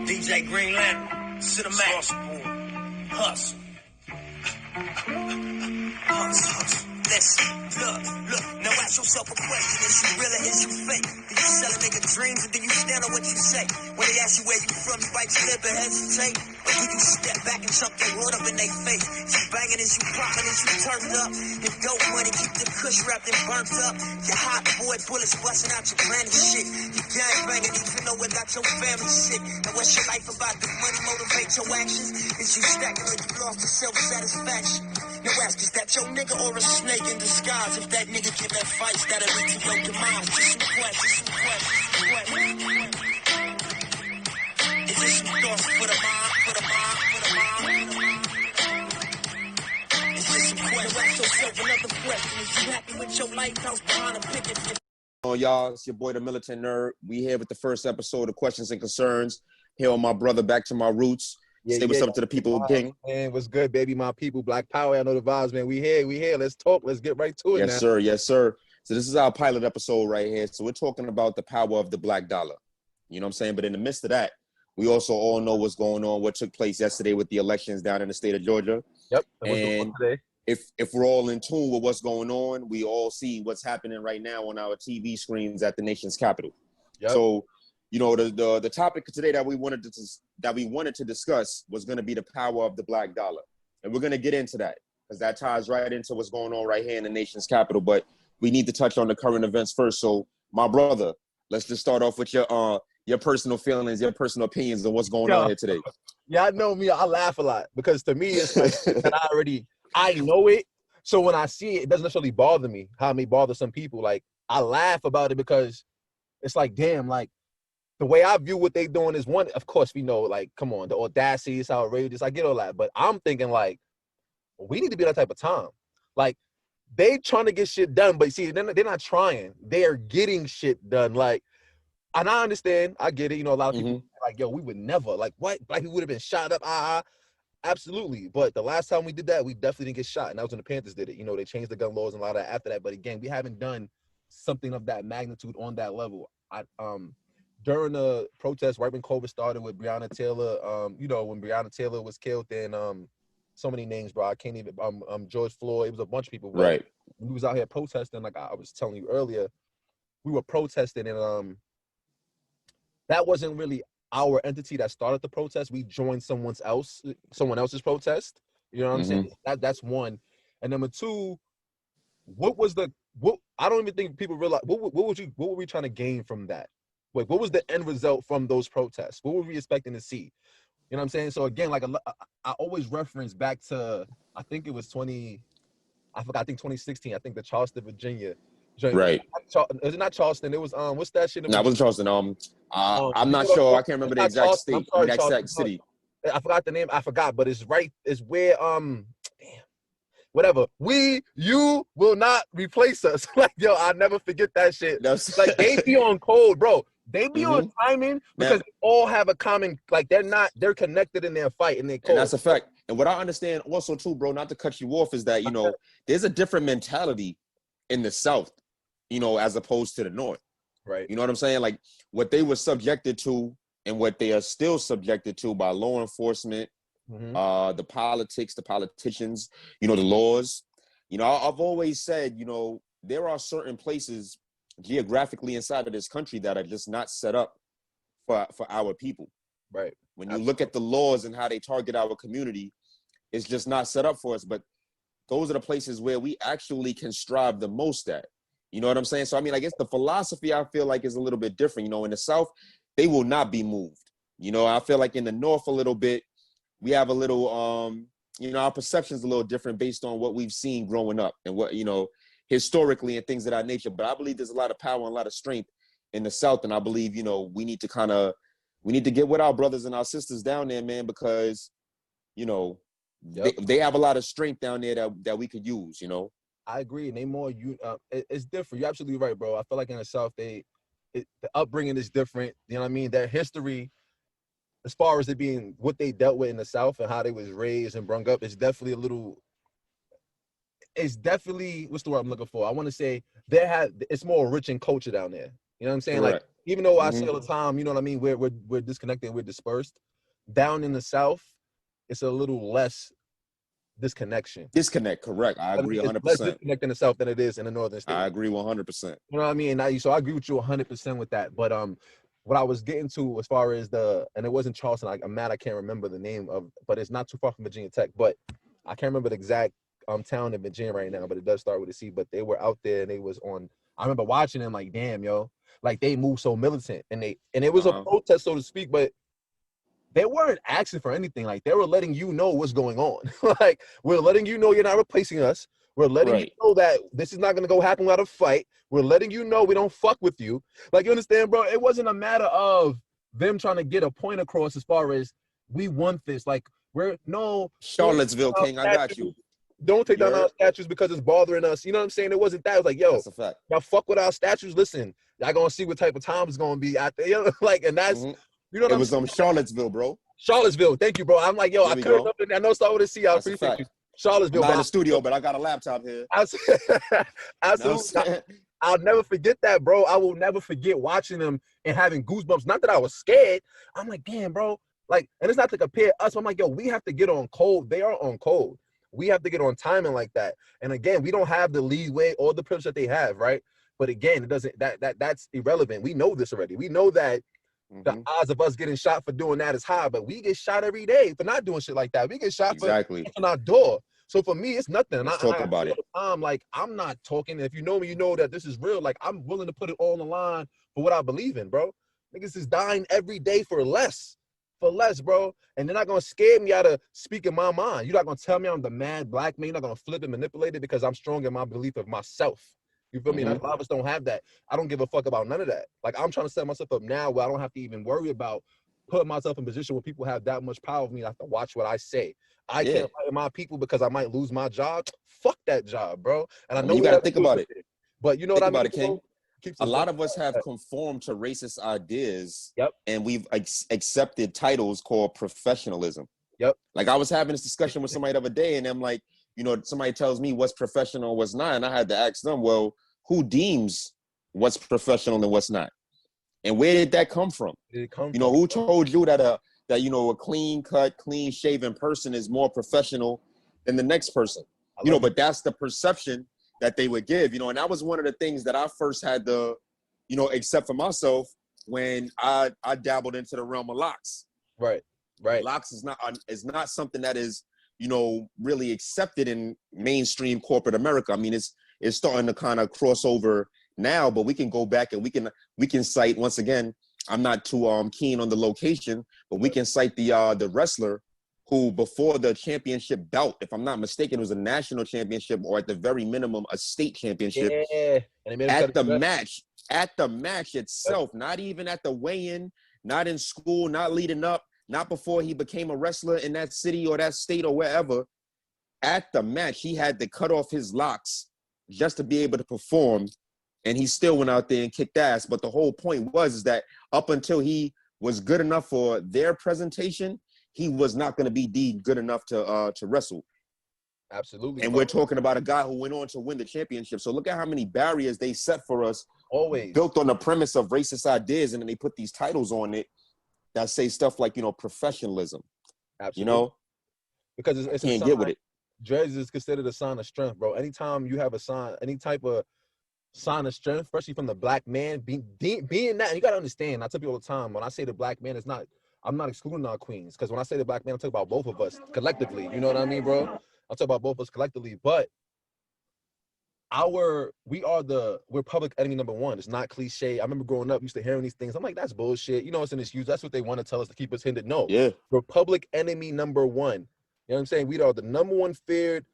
DJ Green Lantern, Cinemax, Hustle. Listen, look, now ask yourself a question. Is you real or is you fake? Do you sell a nigga dreams or do you stand on what you say? When they ask you where you from, you bite your lip and hesitate? Or do you step back and chunk that word up in their face? You banging, is you popping, is you turned up? If dope money, keep the kush wrapped and burnt up. You hot boy, bullets busting out your granny shit. You gang banging even though it got your family shit. Now what's your life about? Does money motivate your actions? Is you stacking or you lost your self-satisfaction? Now ask, is that your nigga or a snake in disguise? If that nigga give that fight, that'll lead to your demise. Just some questions. Is this some thoughts for the mind? Is this some questions? Ask yourself another question. Is you happy with your life house behind a picket? Oh, y'all, it's your boy, the Militant Nerd. We here with the first episode of Questions and Concerns. Here on my brother, back to my roots. Say what's up to the people, King. Man, what's good, baby? My people, Black Power. I know the vibes, man. We here. Let's talk. Let's get right to it now. Yes, sir. So this is our pilot episode right here. So we're talking about the power of the black dollar. You know what I'm saying? But in the midst of that, we also all know what's going on, what took place yesterday with the elections down in the state of Georgia. Yep. And if we're all in tune with what's going on, we all see what's happening right now on our TV screens at the nation's capital. Yep. So, you know, the topic today that we wanted to discuss was going to be the power of the black dollar. And we're going to get into that because that ties right into what's going on right here in the nation's capital. But we need to touch on the current events first. So, my brother, let's just start off with your personal feelings, your personal opinions on what's going on here today. Yeah, I know me. I laugh a lot because to me, it's like that I know it. So when I see it, it doesn't necessarily bother me how it may bother some people. Like, I laugh about it because it's like, damn, like, the way I view what they doing is one, of course, we know, like, come on, the audacity is outrageous. I get all that. But I'm thinking, like, we need to be that type of time. Like, they trying to get shit done, but see, they're not trying. They're getting shit done. Like, and I understand. I get it. You know, a lot of people like, yo, we would never. Like, what? Black people would have been shot up. Absolutely. But the last time we did that, we definitely didn't get shot. And that was when the Panthers did it. You know, they changed the gun laws and a lot of that after that. But again, we haven't done something of that magnitude on that level. During the protest, right when COVID started with Breonna Taylor, you know, when Breonna Taylor was killed, then so many names, bro. I can't even, George Floyd, it was a bunch of people. Right. We was out here protesting, like I was telling you earlier, we were protesting, and that wasn't really our entity that started the protest. We joined someone else's protest. You know what I'm saying? That's one. And number two, what I don't even think people realize, what were we trying to gain from that? Like, what was the end result from those protests? What were we expecting to see? You know what I'm saying? So again, like I always reference back to, I think it was 2016. I think the Charleston, Virginia. Right. Is it not Charleston? It was what's that shit? No, it wasn't Charleston. I'm not sure. I can't remember the exact state, the exact city. I forgot the name. But it's right. It's where whatever. You will not replace us. Like, yo, I'll never forget that shit. Like, they be on code, bro. They be on timing because they all have a common, like, they're connected in their fight and they code. And that's a fact. And what I understand also too, bro, not to cut you off, is that, you know, there's a different mentality in the South, you know, as opposed to the North. Right. You know what I'm saying? Like, what they were subjected to and what they are still subjected to by law enforcement, the politics, the politicians, you know, the laws. You know, I've always said, you know, there are certain places geographically inside of this country that are just not set up for our people. Right. When you look at the laws and how they target our community, it's just not set up for us. But those are the places where we actually can strive the most at. You know what I'm saying? So, I mean, I guess the philosophy, I feel like, is a little bit different. You know, in the South, they will not be moved. You know, I feel like in the North a little bit, we have a little, you know, our perception's a little different based on what we've seen growing up and what, you know, historically and things of that nature. But I believe there's a lot of power and a lot of strength in the South. And I believe, you know, we need to get with our brothers and our sisters down there, man, because, you know, they have a lot of strength down there that we could use, you know. I agree. And they more, it's different. You're absolutely right, bro. I feel like in the South, the upbringing is different. You know what I mean? Their history, as far as it being what they dealt with in the South and how they was raised and brung up, it's definitely what's the word I'm looking for? I want to say it's more rich in culture down there. You know what I'm saying? Correct. Like, even though I say Mhm. all the time, you know what I mean, we're disconnected, we're dispersed. Down in the South, it's a little less disconnection. Disconnect, correct. I agree It's less 100%. disconnect in the South than it is in the Northern I states. agree 100%. You know what I mean? So I agree with you 100% with that. But what I was getting to as far as and it wasn't Charleston. I'm mad I can't remember the name of, but it's not too far from Virginia Tech. But I can't remember the exact town in Virginia right now. But it does start with a C. But they were out there and they was on. I remember watching them like, damn, yo, like they move so militant and it was a protest, so to speak, but they weren't asking for anything. Like they were letting you know what's going on. Like we're letting you know you're not replacing us. We're letting you know that this is not going to go happen without a fight. We're letting you know we don't fuck with you. Like, you understand, bro? It wasn't a matter of them trying to get a point across as far as we want this. Like, Charlottesville King, I got you. Don't take down our statues because it's bothering us. You know what I'm saying? It wasn't that. It was like, yo, that's a fact. Now fuck with our statues. Listen, y'all gonna see what type of time it's gonna be out there. You know, like, and that's you know what I'm saying? Charlottesville, bro. Charlottesville, thank you, bro. I'm like, yo, I couldn't remember. I know start with a C. I appreciate you. Charlottesville. I'm not in the studio, but I got a laptop here. Absolutely. I'll never forget that, bro. I will never forget watching them and having goosebumps. Not that I was scared. I'm like, damn, bro. Like, and it's not to compare us. I'm like, yo, we have to get on code. They are on code. We have to get on timing like that. And again, we don't have the leeway or the privilege that they have, right? But again, it doesn't. That's irrelevant. We know this already. We know that the odds of us getting shot for doing that is high, but we get shot every day for not doing shit like that. We get shot for on our door. So for me, it's nothing. Let's talk about it. I'm like, I'm not talking. If you know me, you know that this is real. Like, I'm willing to put it all on the line for what I believe in, bro. Niggas is dying every day for less, bro. And they're not gonna scare me out of speaking my mind. You're not gonna tell me I'm the mad black man. You're not gonna flip and manipulate it because I'm strong in my belief of myself. You feel me? And a lot of us don't have that. I don't give a fuck about none of that. Like, I'm trying to set myself up now where I don't have to even worry about putting myself in a position where people have that much power of me. I have to watch what I say. I can't fight my people because I might lose my job. Fuck that job, bro. And I know you got to think about it. But you know what I mean? About it, King. A lot of us have conformed to racist ideas, and we've accepted titles called professionalism. Like, I was having this discussion with somebody the other day, and I'm like, you know, somebody tells me what's professional and what's not, and I had to ask them, well, who deems what's professional and what's not? And where did that come from? You know, who told you that a clean-cut, clean-shaven person is more professional than the next person? You know, but that's the perception that they would give, you know, and that was one of the things that I first had to, you know, accept for myself when I dabbled into the realm of locks. Right. Locks is not something that is, you know, really accepted in mainstream corporate America. I mean, it's starting to kind of cross over now, but we can go back and we can cite, once again, I'm not too keen on the location, but we can cite the wrestler who, before the championship bout, if I'm not mistaken, it was a national championship or at the very minimum a state championship. At the match itself, not even at the weigh-in, not in school, not leading up, not before he became a wrestler in that city or that state or wherever. At the match, he had to cut off his locks just to be able to perform, and he still went out there and kicked ass. But the whole point was that up until he was good enough for their presentation, he was not going to be deemed good enough to wrestle. Absolutely. And we're talking about a guy who went on to win the championship. So look at how many barriers they set for us, always built on the premise of racist ideas, and then they put these titles on it that say stuff like, you know, professionalism. Absolutely. You know, because it's can't get with it. Dreads is considered a sign of strength, bro. Anytime you have a sign, any type of sign of strength, especially from the black man, being that, and you gotta understand. I tell people all the time, when I say the black man, I'm not excluding our queens, because when I say the black man, I'm talking about both of us collectively. You know what I mean, bro? I'm talking about both of us collectively, but we're public enemy number one. It's not cliche. I remember growing up, used to hearing these things. I'm like, that's bullshit. You know, it's an excuse. That's what they want to tell us to keep us hindered. No, we're public enemy number one. You know what I'm saying? We are the number one feared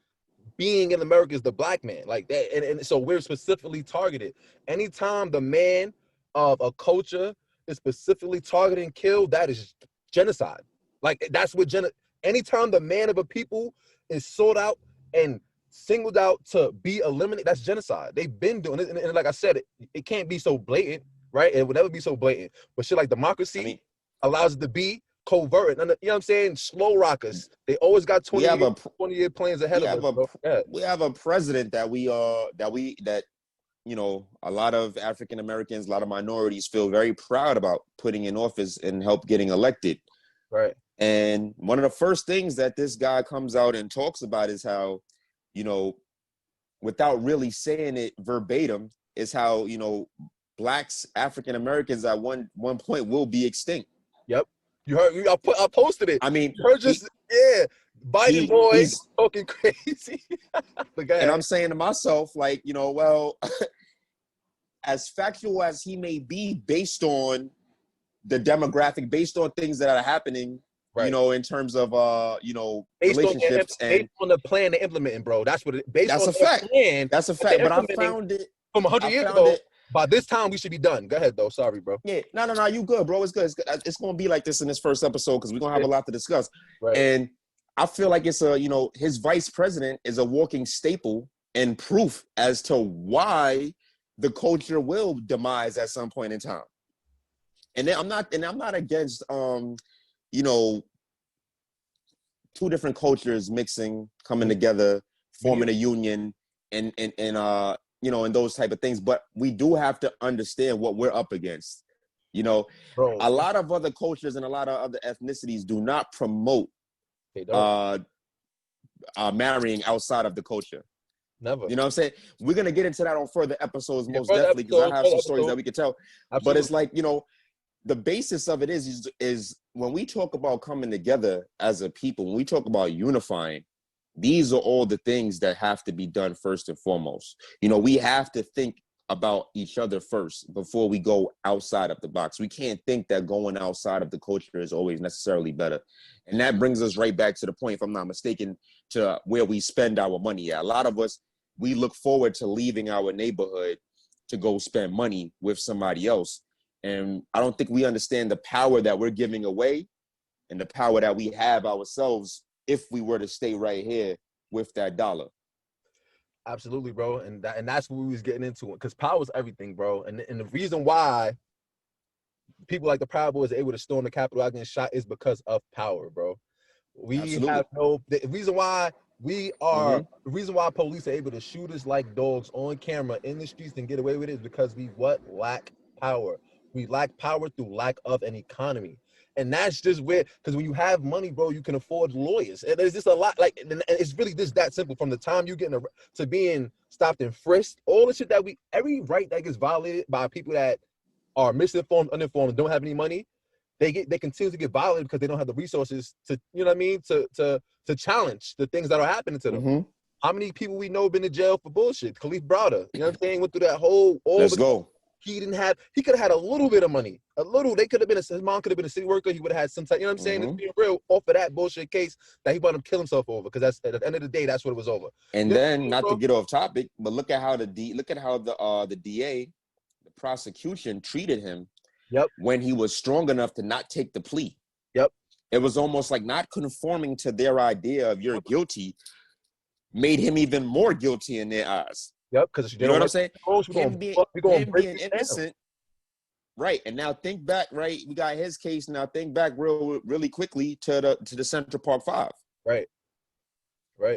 being in America is the black man, like that, and so we're specifically targeted. Anytime the man of a culture is specifically targeted and killed, that is genocide. Like, that's what anytime the man of a people is sought out and singled out to be eliminated, that's genocide. They've been doing it, and like I said, it can't be so blatant, right? It would never be so blatant. But shit like democracy allows it to be covert. And, you know what I'm saying? Slow rockers. They always got 20-year plans ahead of us. We have a president that you know, a lot of African Americans, a lot of minorities feel very proud about putting in office and help getting elected. Right. And one of the first things that this guy comes out and talks about is how, you know, without really saying it verbatim, is how, you know, blacks, African Americans at one point will be extinct. Yep. You heard? I posted it. I mean, You heard just Biden boy he's talking crazy. and I'm saying to myself, like, you know, well, as factual as he may be based on the demographic, based on things that are happening, you know, in terms of you know, based relationships based on the plan they're implementing, bro. That's what it based that's on a fact. Plan. That's a fact. But I found it from 100 years ago. By this time, we should be done. Go ahead, though. Sorry, bro. Yeah, no, you good, bro. It's good. It's going to be like this in this first episode because we're going to have a lot to discuss. Right. And I feel like it's you know, his vice president is a walking staple and proof as to why the culture will demise at some point in time. And then I'm not against, you know, two different cultures mixing, coming together, forming a union, and you know, and those type of things. But we do have to understand what we're up against. You know, bro, a lot of other cultures and a lot of other ethnicities do not promote marrying outside of the culture. Never. You know what I'm saying? We're going to get into that on further episodes, most definitely, because I have some stories that we could tell. Absolutely. But it's like, you know, the basis of it is when we talk about coming together as a people, when we talk about unifying, these are all the things that have to be done first and foremost. You know, we have to think about each other first before we go outside of the box. We can't think that going outside of the culture is always necessarily better. And that brings us right back to the point, if I'm not mistaken, to where we spend our money at. A lot of us, we look forward to leaving our neighborhood to go spend money with somebody else. And I don't think we understand the power that we're giving away and the power that we have ourselves if we were to stay right here with that dollar. Absolutely, bro. And that's what we was getting into, because power is everything, bro. And the reason why people like the Proud Boys are able to storm the Capitol out getting shot is because of power, bro. The reason why the reason why police are able to shoot us like dogs on camera in the streets and get away with it is because we lack power. We lack power through lack of an economy. And that's just weird, because when you have money, bro, you can afford lawyers. And there's just a lot, like, and it's really just that simple. From the time you get to being stopped and frisked, all the shit that every right that gets violated by people that are misinformed, uninformed, and don't have any money, they continue to get violated because they don't have the resources to, you know what I mean, to challenge the things that are happening to them. Mm-hmm. How many people we know been in jail for bullshit? Khalif Browder, you know what I'm saying, went through that whole. Let's go. He could have had a little bit of money. They could have been, his mom could have been a city worker. He would have had some type, you know what I'm saying? It's being real off of that bullshit case that he wanted to kill himself over, because that's, at the end of the day, that's what it was over. And then, not to get off topic, but look at how the DA, the prosecution, treated him. Yep. When he was strong enough to not take the plea. Yep. It was almost like not conforming to their idea of you're guilty made him even more guilty in their eyes. Yep, because you know what I'm saying? Him being innocent, right? And now think back, right? We got his case. Now think back really quickly to the Central Park 5, right?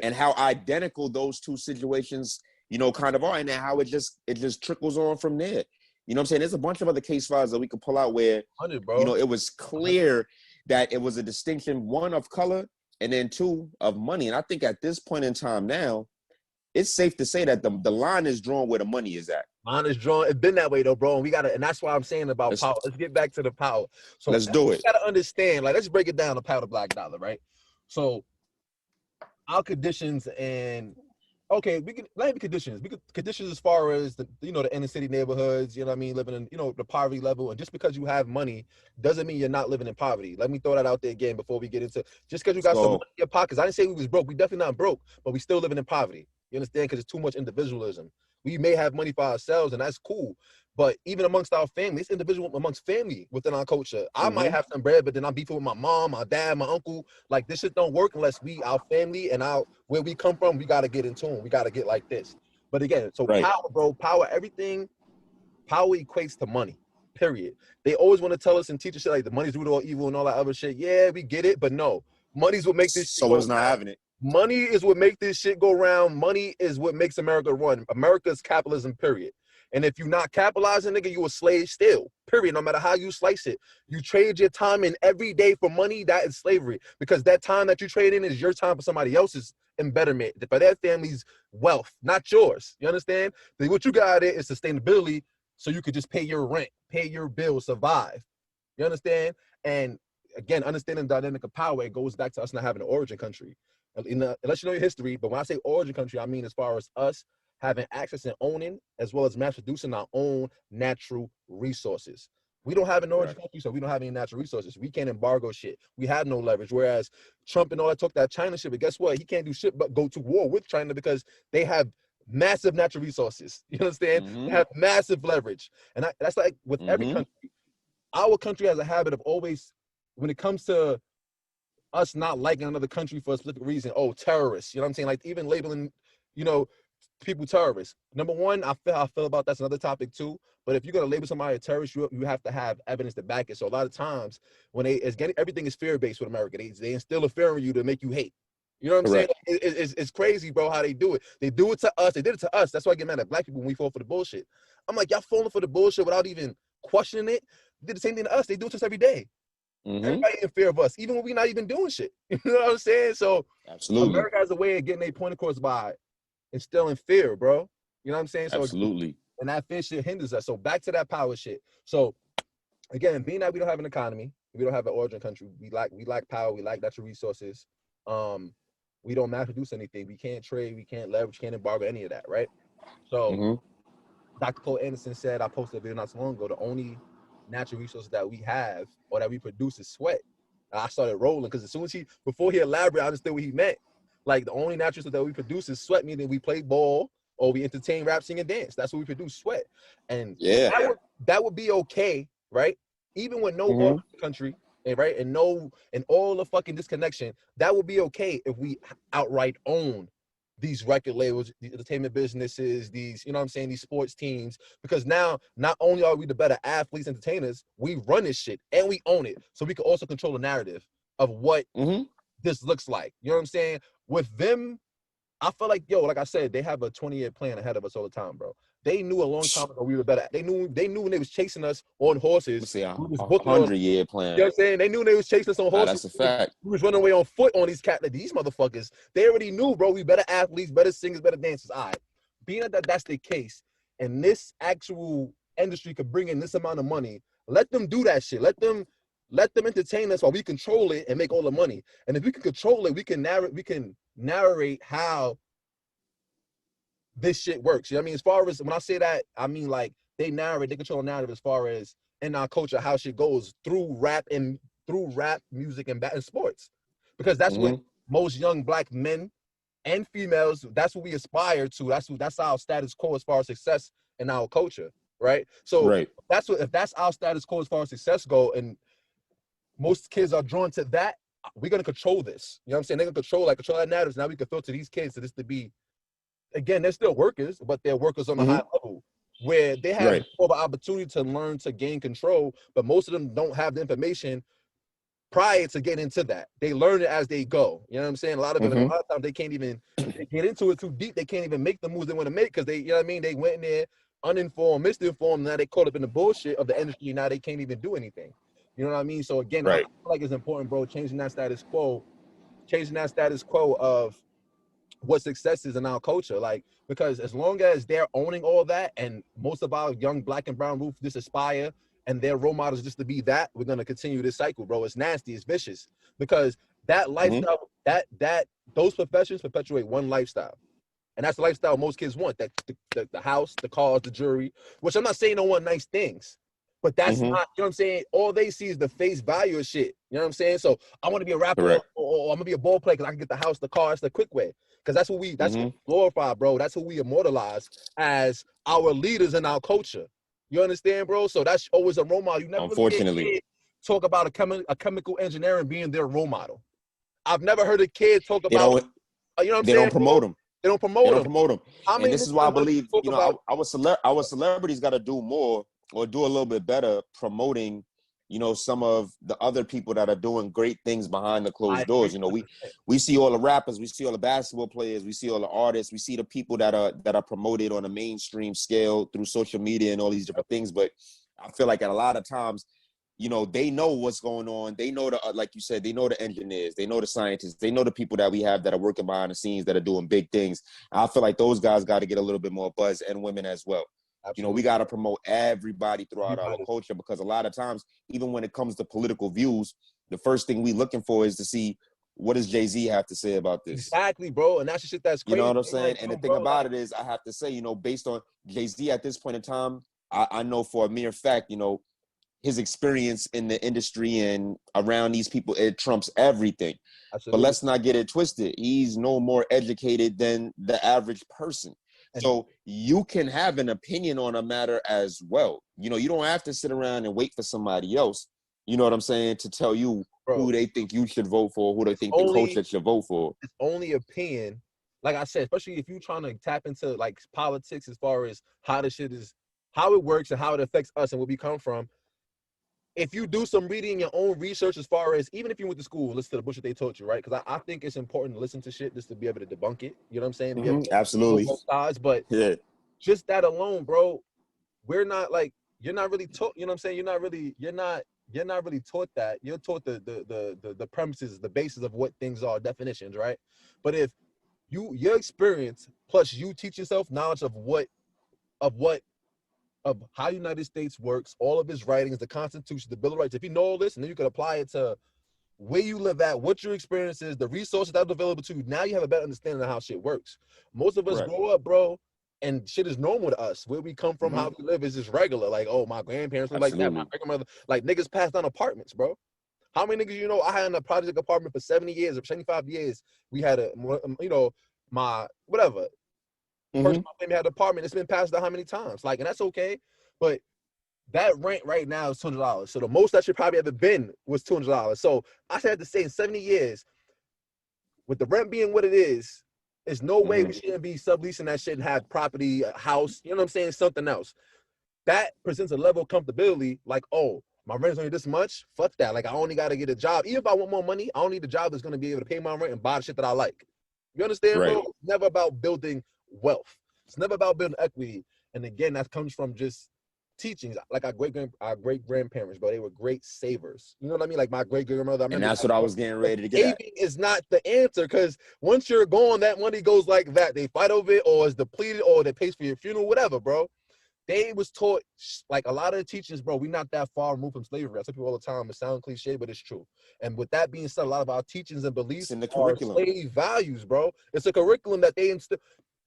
And how identical those two situations, you know, kind of are, and how it just trickles on from there. You know what I'm saying? There's a bunch of other case files that we could pull out where, you know, it was clear that it was a distinction, one, of color, and then two, of money. And I think at this point in time now, it's safe to say that the line is drawn where the money is at. Line is drawn. It's been that way though, bro. And and that's why I'm saying about power. Let's get back to the power. So let's do it. You gotta understand, like, let's break it down, the power of the black dollar, right? So our conditions and we can not even conditions. Conditions as far as the inner city neighborhoods, you know what I mean, living in, the poverty level. And just because you have money doesn't mean you're not living in poverty. Let me throw that out there again before we get into, just because you got some money in your pockets. I didn't say we was broke. We definitely not broke, but we still living in poverty. You understand? Because it's too much individualism. We may have money for ourselves, and that's cool. But even amongst our family, it's individual amongst family within our culture. I might have some bread, but then I'm beefing with my mom, my dad, my uncle. Like, this shit don't work unless our family and where we come from, we got to get in tune. We got to get like this. But again, power, bro, power, everything, power equates to money, period. They always want to tell us and teach us shit like the money's root of all evil and all that other shit. Yeah, we get it, but no. Money's what makes this shit so it's not having it. Money is what makes this shit go round. Money is what makes America run. America's capitalism, period. And if you're not capitalizing, nigga, you a slave still. Period. No matter how you slice it. You trade your time in every day for money, that is slavery. Because that time that you trade in is your time for somebody else's embetterment, for their family's wealth, not yours. You understand? What you got is sustainability, so you could just pay your rent, pay your bills, survive. You understand? And again, understanding the dynamic of power, it goes back to us not having an origin country. Unless you know your history, but when I say origin country, I mean as far as us having access and owning, as well as mass producing our own natural resources. We don't have an origin country, so we don't have any natural resources. We can't embargo shit. We have no leverage. Whereas Trump and all that talk that China shit, but guess what? He can't do shit but go to war with China because they have massive natural resources. You understand? They have massive leverage. And that's like with every country. Our country has a habit of always, when it comes to us not liking another country for a specific reason, oh, terrorists, you know what I'm saying? Like even labeling, you know, people terrorists. Number one, I feel about that's another topic too. But if you're gonna label somebody a terrorist, you have to have evidence to back it. So a lot of times when everything is fear-based with America, they instill a fear in you to make you hate. You know what I'm saying? It's crazy, bro, how they do it. They do it to us. They did it to us. That's why I get mad at black people when we fall for the bullshit. I'm like, y'all falling for the bullshit without even questioning it. They did the same thing to us. They do it to us every day. Everybody in fear of us, even when we're not even doing shit. You know what I'm saying? So absolutely, America has a way of getting their point across by instilling fear, bro. You know what I'm saying? So absolutely. And that fear shit hinders us. So back to that power shit. So again, being that we don't have an economy, we don't have an origin country, we lack power, we lack natural resources. We don't mass produce anything. We can't trade, we can't leverage, can't embargo any of that, right? So Dr. Cole Anderson said, I posted a video not so long ago, the only natural resource that we have or that we produce is sweat. I started rolling because as soon as before he elaborated, I understood what he meant. Like the only natural resource that we produce is sweat, meaning we play ball or we entertain, rap, sing, and dance. That's what we produce, sweat. And that would be okay, right? Even with no country, right? And all the fucking disconnection, that would be okay if we outright own these record labels, the entertainment businesses, these, you know what I'm saying, these sports teams, because now not only are we the better athletes, entertainers, we run this shit and we own it. So we can also control the narrative of what this looks like. You know what I'm saying? With them, I feel like, like I said, they have a 20-year plan ahead of us all the time, bro. They knew a long time ago we were better. They knew when they was chasing us on horses. Let's say a we was booking 100-year plan. You know what I'm saying? They knew when they was chasing us on horses. That's a fact. We was running away on foot on these these motherfuckers. They already knew, bro, we better athletes, better singers, better dancers. All right. Being that that's the case, and this actual industry could bring in this amount of money, let them do that shit. Let them entertain us while we control it and make all the money. And if we can control it, we can narrate how this shit works. You know what I mean? As far as when I say that, I mean like they control the narrative as far as in our culture, how shit goes through rap, music, and sports. Because that's what most young black men and females, that's what we aspire to. That's our status quo as far as success in our culture, right? So if that's our status quo as far as success go, and most kids are drawn to that, we're gonna control this. You know what I'm saying? They're gonna control that narrative. Now we can filter these kids to this to be, again, they're still workers, but they're workers on a high level where they have more of an opportunity to learn to gain control, but most of them don't have the information prior to getting into that. They learn it as they go. You know what I'm saying? A lot of times they can't even get into it too deep. They can't even make the moves they want to make because you know what I mean? They went in there uninformed, misinformed, now they caught up in the bullshit of the industry. Now they can't even do anything. You know what I mean? So again, I feel like it's important, bro, changing that status quo of what success is in our culture. Like, because as long as they're owning all that, and most of our young black and brown youth just aspire and their role models just to be that, we're gonna continue this cycle, bro. It's nasty, it's vicious, because that lifestyle, those professions perpetuate one lifestyle, and that's the lifestyle most kids want. That the house, the cars, the jewelry. Which I'm not saying no want nice things, but that's not, you know what I'm saying? All they see is the face value of shit. You know what I'm saying? So I want to be a rapper or I'm gonna be a ball player because I can get the house, the car, it's the quick way. Because that's what we glorify, bro. That's who we immortalize as our leaders in our culture. You understand, bro? So that's always a role model. You never really talk about a chemical engineer being their role model. I've never heard a kid talk about, you know what I'm saying? They don't promote them. They don't promote them. And this is why I believe, our celebrities got to do more or do a little bit better promoting you know, some of the other people that are doing great things behind the I closed agree. doors. You know, we see all the rappers, we see all the basketball players, we see all the artists, we see the people that are promoted on a mainstream scale through social media and all these different things. But I feel like at a lot of times, you know, they know what's going on. They know the, like you said, they know the engineers, they know the scientists, they know the people that we have that are working behind the scenes that are doing big things. I feel like those guys got to get a little bit more buzz, and women as well. Absolutely. You know, we got to promote everybody throughout our Everybody. culture, because a lot of times, even when it comes to political views, the first thing we looking for is to see, what does Jay-Z have to say about this? Exactly, bro. And that's the shit that's crazy. You know what I'm saying? Like, And the yo, thing bro, about like, it is, I have to say, you know, based on Jay-Z at this point in time, I know for a mere fact, you know, his experience in the industry and around these people, it trumps everything. absolutely. But let's not get it twisted. He's no more educated than the average person. And- So you can have an opinion on a matter as well. You know, you don't have to sit around and wait for somebody else, you know what I'm saying, to tell you Bro, who they think you should vote for, who they think the only- coach that should vote for. it's only opinion. Like I said, especially if you're trying to tap into like politics as far as how the shit is, how it works and how it affects us and where we come from. If you do some reading, your own research, as far as, even if you went to school, listen to the bullshit they taught you, right? Because I think it's important to listen to shit just to be able to debunk it. You know what I'm saying? To be able to Absolutely. know both sides. But Yeah. just that alone, bro, we're not like, you're not really taught, you know what I'm saying? You're not really taught that. You're taught the premises, the basis of what things are, definitions, right? But if your experience plus you teach yourself knowledge of how the United States works, all of its writings, the Constitution, the Bill of Rights, if you know all this, and then you can apply it to where you live at, what your experience is, the resources that are available to you, now you have a better understanding of how shit works. Most of us grow up, bro, and shit is normal to us. Where we come from, how we live is just regular. Like, oh, my grandparents were like that. My grandmother, like, niggas passed down apartments, bro. How many niggas you know? I had in a project apartment for 70 years or 75 years. We had my whatever. First family had an apartment. It's been passed down how many times? Like, and that's okay. But that rent right now is $200. So the most that should probably ever been was $200. So I had to say, in 70 years, with the rent being what it is, there's no way we shouldn't be subleasing that shit and have property, a house, you know what I'm saying? Something else. That presents a level of comfortability, like, oh, my rent's only this much. Fuck that. Like, I only got to get a job. Even if I want more money, I don't need a job that's going to be able to pay my rent and buy the shit that I like. You understand, bro? It's never about building wealth. It's never about building equity. And again, that comes from just teachings. Like our great grandparents, bro, they were great savers. You know what I mean? Like my great grandmother. And that's what I was getting ready to get at. Saving is not the answer, because once you're gone, that money goes like that. They fight over it, or it's depleted, or that pays for your funeral, whatever, bro. They was taught, like a lot of the teachings, bro, we're not that far removed from slavery. I tell people all the time, it sounds cliche, but it's true. And with that being said, a lot of our teachings and beliefs in the are curriculum. slave values, bro. It's a curriculum that they instill.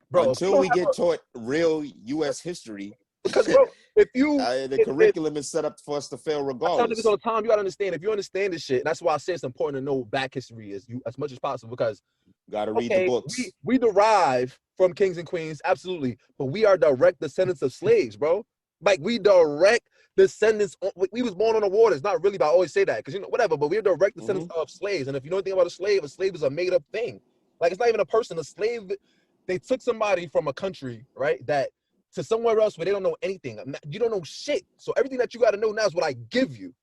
Bro, until we get taught real U.S. history, because bro, if you the curriculum is set up for us to fail regardless. I tell niggas all the time, you gotta understand. If you understand this shit, and that's why I say it's important to know back history as much as possible, because gotta read the books. We derive from kings and queens, absolutely, but we are direct descendants of slaves, bro. Like, we direct descendants. We was born on the waters. Not really, but I always say that because, you know, whatever. But we're direct descendants of slaves. And if you know anything about a slave is a made up thing. Like, it's not even a person. A slave, they took somebody from a country, right, that to somewhere else where they don't know anything. You don't know shit. So everything that you got to know now is what I give you.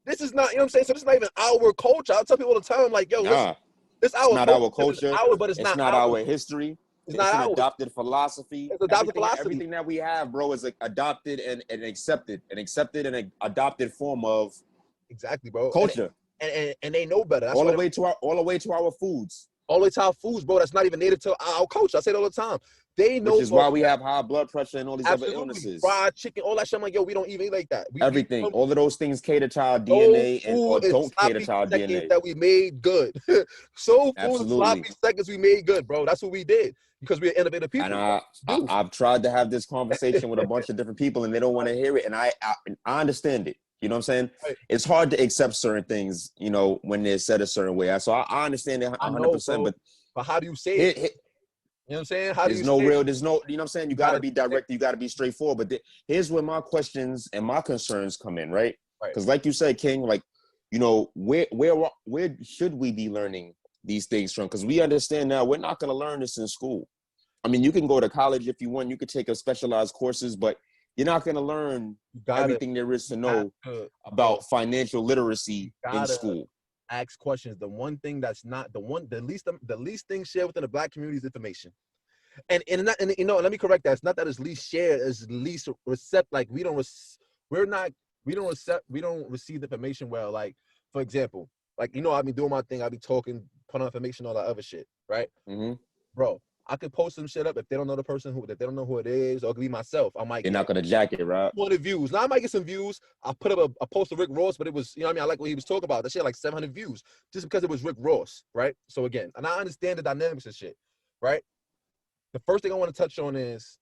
This is not, you know what I'm saying? So this is not even our culture. I tell people all the time, like, yo, listen, this it's not our culture. But it's not our history. It's not an adopted philosophy. It's adopted philosophy. Everything that we have, bro, is adopted and accepted. An adopted form of exactly, bro, culture. And they know better. That's all the way to our foods. All the way to our foods, bro. That's not even native to our culture. I say it all the time. They know, which is why we have high blood pressure and all these other illnesses. Fried chicken, all that shit. I'm like, yo, we don't even eat like that. Everything, all of those things cater to our DNA or don't cater to our DNA. That we made good. Soul food and sloppy seconds we made good, bro. That's what we did because we're innovative people. And I've tried to have this conversation with a bunch of different people and they don't want to hear it. And I understand it. You know what I'm saying? Right. It's hard to accept certain things, you know, when they're said a certain way. So I understand it 100%. But how do you say it? You know what I'm saying? How do you there's no, you know what I'm saying? You got to be direct. You got to be straightforward. But here's where my questions and my concerns come in, right? Because like you said, King, like, you know, where should we be learning these things from? Because we understand now we're not going to learn this in school. I mean, you can go to college if you want. You could take a specialized courses, but you're not gonna learn everything there is to know about financial literacy in school. Ask questions. The one thing that's not the least thing shared within the Black community is information. And you know, let me correct that. It's not that it's least shared, it's least recept. Like we don't receive the information well. Like, for example, like, you know, I be doing my thing, I be talking, putting information, all that other shit, right? Bro, I could post some shit up if they don't know the person if they don't know who it is, or it could be myself. I might You're not gonna jack it, right? 200 views. Now I might get some views. I put up a post of Rick Ross, but it was, you know what I mean? I like what he was talking about. That shit like 700 views just because it was Rick Ross, right? So again, and I understand the dynamics of shit, right? The first thing I want to touch on is,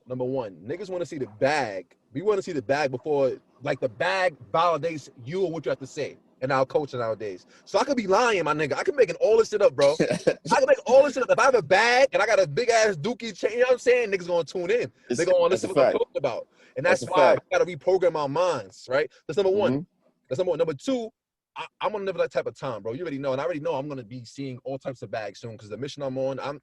number one, niggas want to see the bag. We want to see the bag before, like, the bag validates you or what you have to say in our culture nowadays. So I could be lying, my nigga. I could be making all this shit up, bro. I can make all this shit up. If I have a bag and I got a big ass dookie chain, you know what I'm saying? Niggas gonna tune in. They're gonna listen to what I'm talking about. And that's why we gotta reprogram our minds, right? That's number one. That's number one. Number two, I'm gonna live that type of time, bro. You already know, and I already know I'm gonna be seeing all types of bags soon because the mission I'm on, I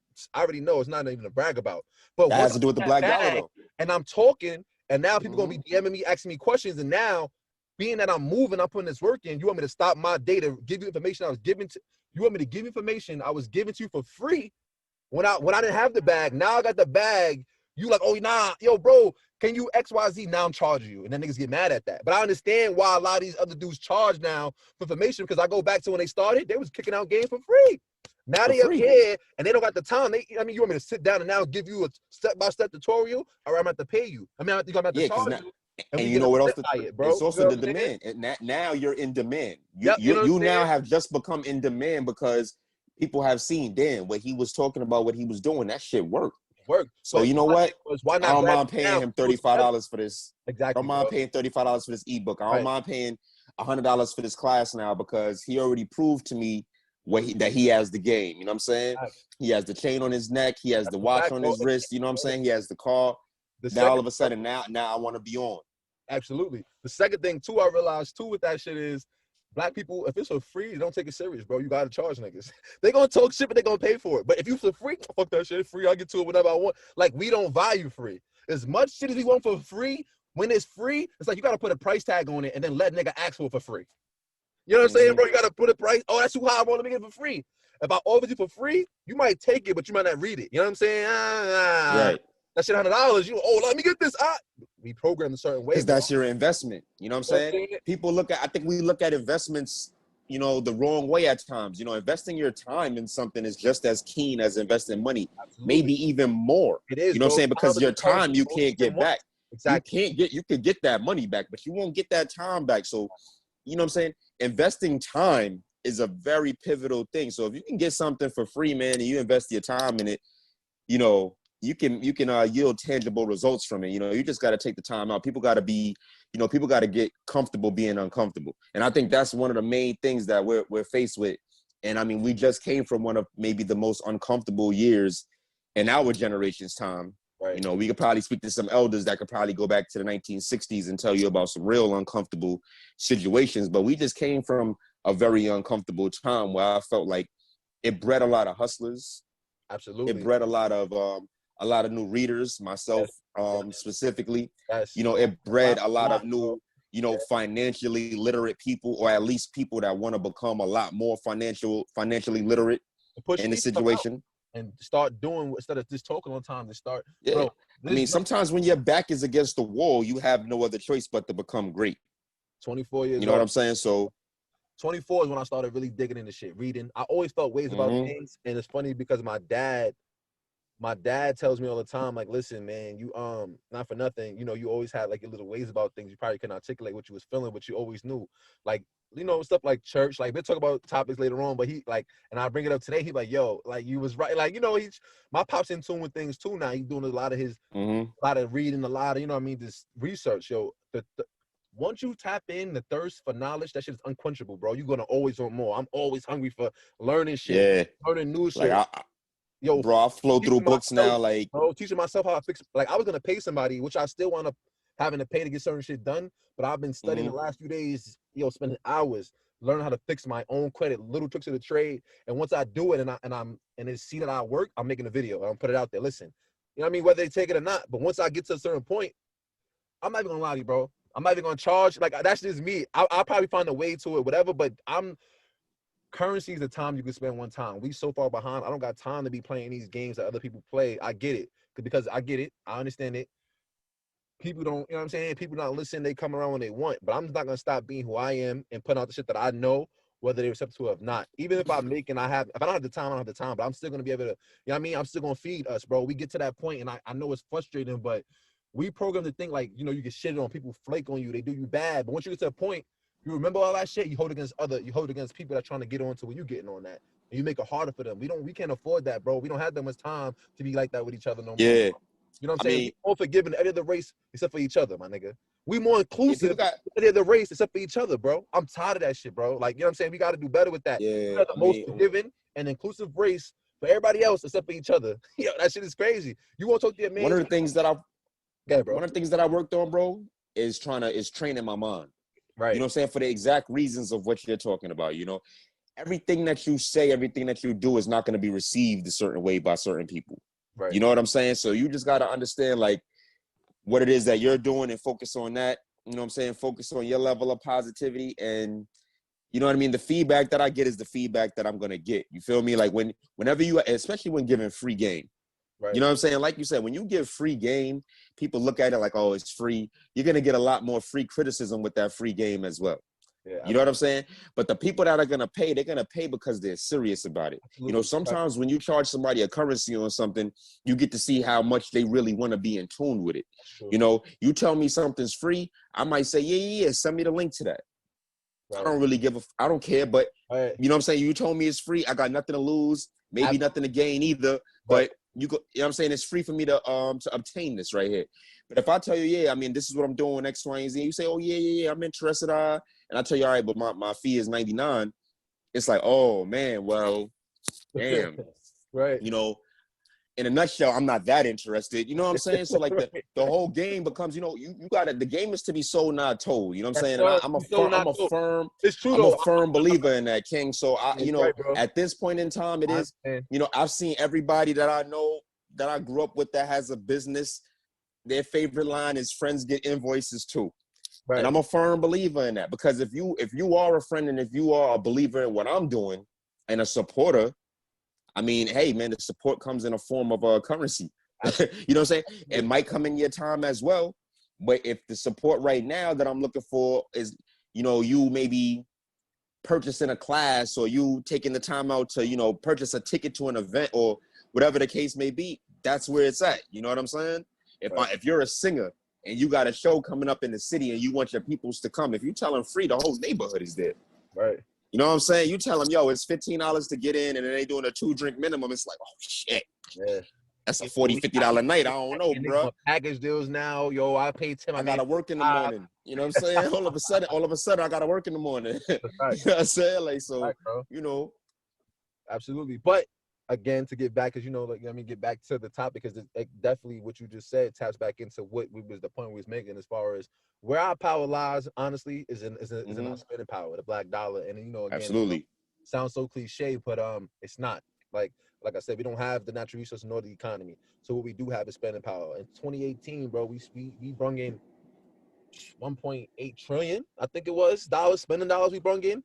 already know it's not even to brag about. But that has to do with the Black Dollar, though. And I'm talking, and now people gonna be DMing me, asking me questions, and now, being that I'm moving, I'm putting this work in, you want me to stop my day to give you information I was giving to you? Want me to give you information I was giving to you for free when I didn't have the bag? Now I got the bag. You like, oh nah, yo, bro, can you XYZ? Now I'm charging you. And then niggas get mad at that. But I understand why a lot of these other dudes charge now for information, because I go back to when they started, they was kicking out game for free. Now they up here and they don't got the time. I mean, you want me to sit down and now give you a step-by-step tutorial, or I'm gonna have to pay you? I mean, I think I'm gonna have to charge you. And you know what else? It's also the demand. And now you're in demand. You now have just become in demand because people have seen, damn, what he was talking about, what he was doing, that shit worked. So you know what? I don't mind paying him $35 for this. Exactly. I don't mind paying $35 for this ebook. I don't mind paying $100 for this class now, because he already proved to me that he has the game. You know what I'm saying? He has the chain on his neck. He has the watch on his wrist. You know what I'm saying? He has the car. Now all of a sudden, now I want to be on. Absolutely. The second thing too, I realized too with that shit is, Black people, if it's for free, don't take it serious, bro. You gotta charge niggas. They gonna talk shit, but they gonna pay for it. But if you for free, fuck that shit. Free, I get to it whenever I want. Like, we don't value free. As much shit as we want for free, when it's free, it's like you gotta put a price tag on it and then let nigga ask for it for free. You know what I'm saying, bro? You gotta put a price. Oh, that's too high. I want to get it for free. If I offer you for free, you might take it, but you might not read it. You know what I'm saying? Right. That shit $100. Let me get this. We program a certain way. Because that's your investment. You know what I'm saying? I think we look at investments, you know, the wrong way at times. You know, investing your time in something is just as keen as investing money. Absolutely. Maybe even more. It is. You know what I'm saying? Because your time you can't get back. Exactly. You could get that money back, but you won't get that time back. So, you know what I'm saying? Investing time is a very pivotal thing. So if you can get something for free, man, and you invest your time in it, you know, you can yield tangible results from it. You know, you just got to take the time out. People got to get comfortable being uncomfortable. And I think that's one of the main things that we're faced with. And I mean, we just came from one of maybe the most uncomfortable years in our generation's time. Right. You know, we could probably speak to some elders that could probably go back to the 1960s and tell you about some real uncomfortable situations. But we just came from a very uncomfortable time where I felt like it bred a lot of hustlers. Absolutely. It bred a lot of new readers, myself specifically. You know, it bred a lot of new, you know, financially literate people, or at least people that want to become a lot more financially literate in the situation. And start doing, instead of just talking all the time, to start. Yeah. Bro, I mean, sometimes when your back is against the wall, you have no other choice but to become great. 24 years old. You know what I'm saying? So 24 is when I started really digging into shit, reading. I always felt ways about things. And it's funny because my dad tells me all the time, like, listen, man, you not for nothing, you know, you always had like your little ways about things. You probably couldn't articulate what you was feeling, but you always knew. Like, you know, stuff like church, like we'll talk about topics later on, but he like, and I bring it up today, he like, yo, like you was right. Like, you know, my pop's in tune with things too now. He's doing a lot of a lot of reading, a lot of, you know what I mean, this research, yo. Once you tap in the thirst for knowledge, that shit is unquenchable, bro. You're gonna always want more. I'm always hungry for learning shit, learning new shit. Like yo, bro, I flow through books now, like, bro, teaching myself how to fix. Like, I was gonna pay somebody, which I still want to having to pay to get certain shit done. But I've been studying the last few days, yo, spending hours learning how to fix my own credit, little tricks of the trade. And once I do it, and they see that I work, I'm making a video. I'm put it out there. Listen, you know what I mean? Whether they take it or not. But once I get to a certain point, I'm not even gonna lie to you, bro. I'm not even gonna charge. Like that's just me. I'll probably find a way to it, whatever. But currency is the time you can spend one time. We so far behind. I don't got time to be playing these games that other people play. I get it because I get it. I understand it. People don't, you know what I'm saying? People don't listen. They come around when they want. But I'm just not gonna stop being who I am and putting out the shit that I know, whether they're receptive to it or not. Even if I'm making, if I don't have the time, I don't have the time. But I'm still gonna be able to, you know what I mean? I'm still gonna feed us, bro. We get to that point, and I know it's frustrating, but we program to think like, you can shit on people, flake on you, they do you bad. But once you get to a point, you remember all that shit, you hold against people that are trying to get on to where you getting on that. And you make it harder for them. We can't afford that, bro. We don't have that much time to be like that with each other no more. Yeah. You know what I'm I saying? mean, We more forgiving every other race except for each other, my nigga. We more inclusive people got, every other race except for each other, bro. I'm tired of that shit, bro. Like, you know what I'm saying? We got to do better with that. yeah, We are the I most mean, forgiving and inclusive race for everybody else except for each other. Yo, that shit is crazy. You won't talk to your man. one of the things that I worked on, bro, is training my mind. Right. You know what I'm saying? For the exact reasons of what you're talking about, everything that you say, everything that you do is not going to be received a certain way by certain people. Right. You know what I'm saying? So you just got to understand like what it is that you're doing and focus on that. You know what I'm saying? Focus on your level of positivity, and you know what I mean? The feedback that I get is the feedback that I'm going to get. You feel me? Like whenever you, especially when giving free game, right. You know what I'm saying? Like you said, when you give free game, people look at it like, oh, it's free. You're going to get a lot more free criticism with that free game as well. Yeah, you know what I'm saying? But the people that are going to pay, they're going to pay because they're serious about it. Absolutely. Sometimes when you charge somebody a currency on something, you get to see how much they really want to be in tune with it. You tell me something's free, I might say, yeah, send me the link to that. Right. I don't really I don't care, but right. You know what I'm saying? You told me it's free. I got nothing to lose, maybe nothing to gain either, but you know what I'm saying? It's free for me to obtain this right here. But if I tell you, yeah, I mean, this is what I'm doing, X, Y, and Z, you say, oh, yeah, I'm interested, and I tell you, all right, but my fee is $99. It's like, oh, man, well, damn. Right. In a nutshell, I'm not that interested. You know what I'm saying? So, like, the whole game becomes, you got the game is to be sold, not told. You know what I'm saying? And I'm a firm believer in that, King. So, at this point in time, it is, I've seen everybody that I know, that I grew up with that has a business, their favorite line is friends get invoices too. Right. And I'm a firm believer in that, because if you are a friend and if you are a believer in what I'm doing and a supporter, I mean, hey, man, the support comes in a form of a currency. You know what I'm saying? It might come in your time as well. But if the support right now that I'm looking for is, you maybe purchasing a class, or you taking the time out to, purchase a ticket to an event or whatever the case may be, that's where it's at. You know what I'm saying? If you're a singer and you got a show coming up in the city and you want your peoples to come, if you tell them free, the whole neighborhood is there. Right. You know what I'm saying? You tell them, yo, it's $15 to get in, and then they doing a 2-drink minimum. It's like, oh, shit. Yeah. That's a $40, $50 night. I don't know, bro. Package deals now. Yo, I pay 10. I got to work in the morning. You know what I'm saying? All of a sudden, I got to work in the morning. Right. You know what I'm saying? Like, so, right, Absolutely. But again, to get back, because get back to the topic, because definitely what you just said taps back into what was the point we was making, as far as where our power lies, honestly, is in our spending power, the black dollar. And again, absolutely, sounds so cliche, but it's not. Like I said, we don't have the natural resources nor the economy. So what we do have is spending power. In 2018, bro, we brung in 1.8 trillion, I think it was, spending dollars. We brung in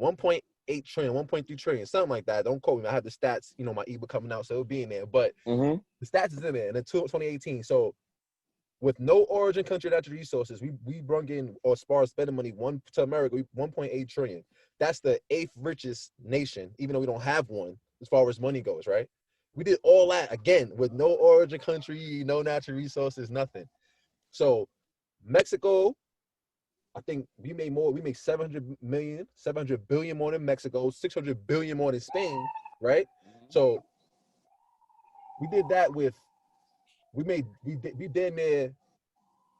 1.8 trillion, 1.3 trillion, something like that. Don't quote me. I have the stats, my ebook coming out, so it'll be in there. But the stats is in there. And in 2018, so with no origin country natural resources, we brung in, or as far as spending money, to America, 1.8 trillion. That's the 8th richest nation, even though we don't have one as far as money goes, right? We did all that, again, with no origin country, no natural resources, nothing. So Mexico, I think we made more. We made 700 billion more than Mexico, 600 billion more than Spain, right? So we did that with, we damn near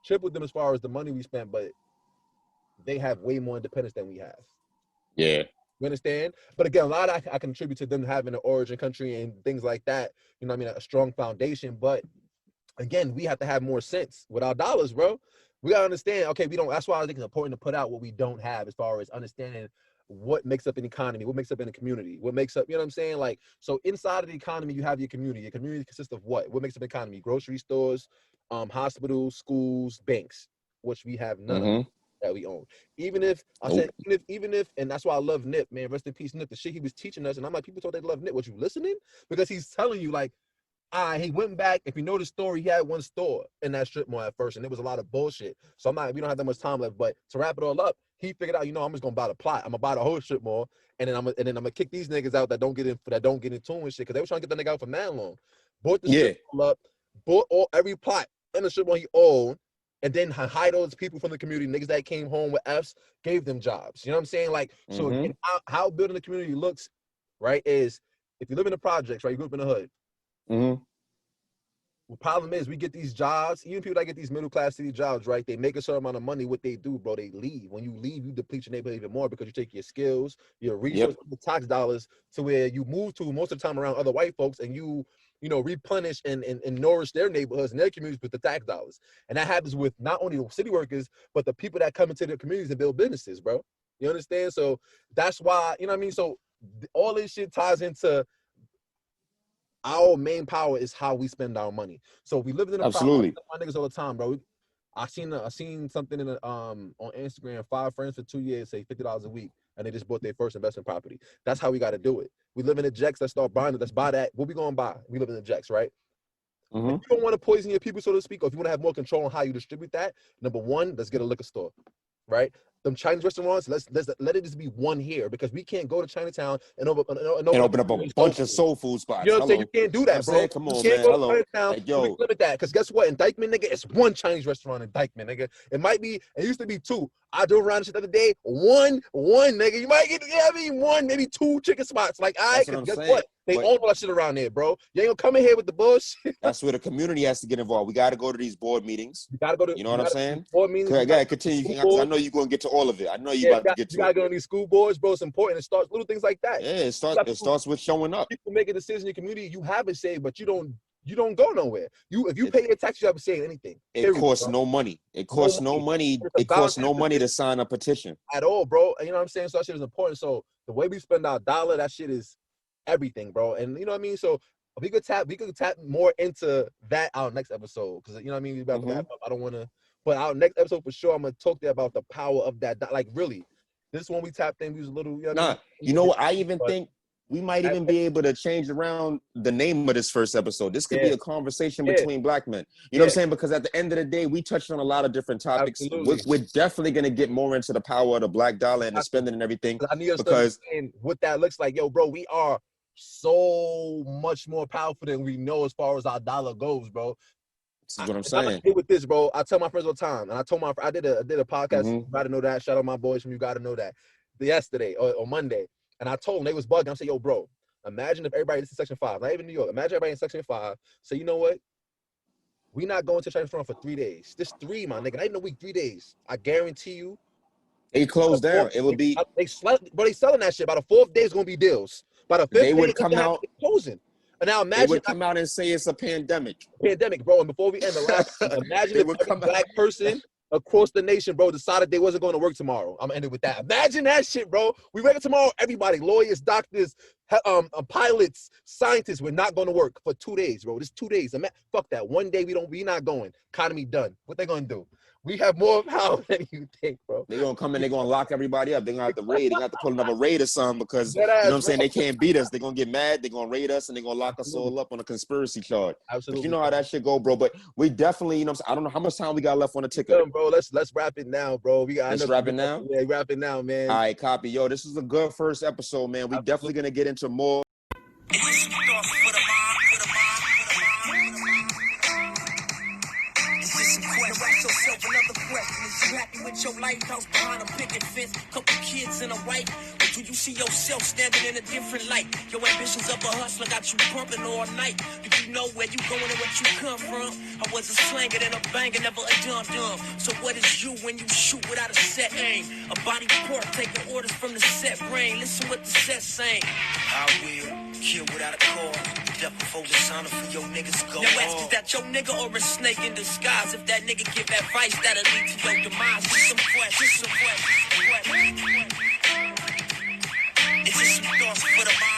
tripled them as far as the money we spent, but they have way more independence than we have. Yeah. You understand? But again, a lot I contribute to them having an origin country and things like that. A strong foundation. But again, we have to have more sense with our dollars, bro. We gotta understand, okay, we don't, that's why I think it's important to put out what we don't have, as far as understanding what makes up an economy, what makes up in a community, what makes up, you know what I'm saying? Like, so inside of the economy, you have your community. Your community consists of what? What makes up an economy? Grocery stores, hospitals, schools, banks, which we have none of that we own. Even if I Nope. said, even if, and that's why I love Nip, man. Rest in peace, Nip. The shit he was teaching us, and I'm like, people thought they love Nip. What, you listening? Because he's telling you like, he went back. If you know the story, he had one store in that strip mall at first, and it was a lot of bullshit. So we don't have that much time left. But to wrap it all up, he figured out, I'm just gonna buy the plot. I'm gonna buy the whole strip mall, and then I'm gonna kick these niggas out that don't get in tune and shit, because they were trying to get the nigga out for that long. Bought the strip mall up, bought every plot in the strip mall he owned, and then hide those people from the community, niggas that came home with Fs, gave them jobs. You know what I'm saying? Like, so again, how building the community looks, right, is if you live in the projects, right, you grew up in the hood. The problem is we get these jobs, even people that get these middle class city jobs, right? They make a certain amount of money. What they do, bro, they leave. When you leave, you deplete your neighborhood even more because you take your skills, your resources, the tax dollars to where you move to most of the time around other white folks, and you replenish and nourish their neighborhoods and their communities with the tax dollars. And that happens with not only the city workers, but the people that come into their communities and build businesses, bro. You understand? So that's why, you know what I mean? So all this shit ties into our main power is how we spend our money. So if we live in a Absolutely. my niggas all the time, bro. I seen something in on Instagram, 5 friends for 2 years say $50 a week, and they just bought their first investment property. That's how we got to do it. We live in the jacks. Let's start buying it. Let's buy that. What we gonna buy? We live in the jacks, right? If you don't want to poison your people, so to speak, or if you want to have more control on how you distribute that, number one, let's get a liquor store, right? Them Chinese restaurants, let's let it just be one here, because we can't go to Chinatown and open up a bunch of soul food spots. You know what I'm saying? You can't do that, bro. Come on, you can't man. go to Chinatown. Like, yo, limit that, because guess what? In Dykeman, nigga, it's one Chinese restaurant in Dykeman, nigga. It used to be 2. I drove around shit the other day. One, nigga. You might get, one, maybe 2 chicken spots. Like, guess what? They own all that shit around there, bro. You ain't gonna come in here with the bullshit. That's where the community has to get involved. We got to go to these board meetings. You gotta go to. You know what I'm saying? Board meetings. I gotta continue, because I know you're gonna get to all of it. I know you about to get to it. You gotta go on these school boards, bro. It's important. It starts little things like that. Yeah, it starts with showing up. People make a decision in your community. You have a say, but you don't go nowhere. If you pay your tax, you have a say in anything. It costs no money. It costs no money. It costs no money to sign a petition at all, bro. You know what I'm saying? So that shit is important. So the way we spend our dollar, that shit is everything, bro. And you know what I mean? So we could tap more into that our next episode, because you know what I mean? We about to wrap up. I don't want to, but our next episode for sure, I'm gonna talk there about the power of that. Like, really, this one we tapped in, we was a little. You know what? I even think we might even be able to change around the name of this first episode. This could be a conversation between black men. You know what I'm saying? Because at the end of the day, we touched on a lot of different topics. We're definitely going to get more into the power of the black dollar and the spending and everything. I need to understand what that looks like. Yo, bro, we are so much more powerful than we know as far as our dollar goes, bro. This is what I'm saying. I'm with this, bro. I tell my friends all the time, and I told I did a podcast. You gotta know that. Shout out my boys from You Gotta Know That. Yesterday or Monday, and I told them, they was bugging. I said, yo, bro, imagine if everybody, this is Section 5, not even New York. Imagine everybody in Section 5. So you know what? We not going to Chinese restaurant for 3 days. This 3, my nigga. Not even a week, 3 days. I guarantee you. They closed down. It would be. They selling that shit. By the 4th day, it's gonna be deals. By the 5th they would come out closing. And now imagine they would come out and say it's a pandemic. Bro. And before we end the last, imagine if every black person across the nation, bro, decided they wasn't going to work tomorrow. I'm ending with that. Imagine that shit, bro. We wake up tomorrow, everybody, lawyers, doctors, pilots, scientists, we're not going to work for 2 days, bro. This 2 days. Fuck that. 1 day we not going. Economy done. What they going to do? We have more power than you think, bro. They're going to come in, they're going to lock everybody up. They're going to have to raid. They're going to have to pull another raid or something, because, you know what I'm saying, they can't beat us. They're going to get mad. They're going to raid us, and they're going to lock us all up on a conspiracy charge. Absolutely. But you know how that shit go, bro. But we definitely, you know what I'm saying, I don't know how much time we got left on the ticket. Bro, let's wrap it now, bro. Let's wrap it now? Yeah, wrap it now, man. All right, copy. Yo, this is a good first episode, man. We definitely going to get into more. Happy with your lighthouse behind a picket fence, couple kids and a wife? Or do you see yourself standing in a different light? Your ambitions of a hustler got you pumping all night. Do you know where you going and what you come from? I was a slanger and a banger, never a dum-dum. So what is you when you shoot without a set aim? A body report taking orders from the set brain. Listen what the set saying. I will kill without a cause. Death before dishonor for your niggas go. Now ask, is that your nigga or a snake in disguise? If that nigga give advice, that'll lead to your demise. Just some questions. It's just some thoughts for the mind.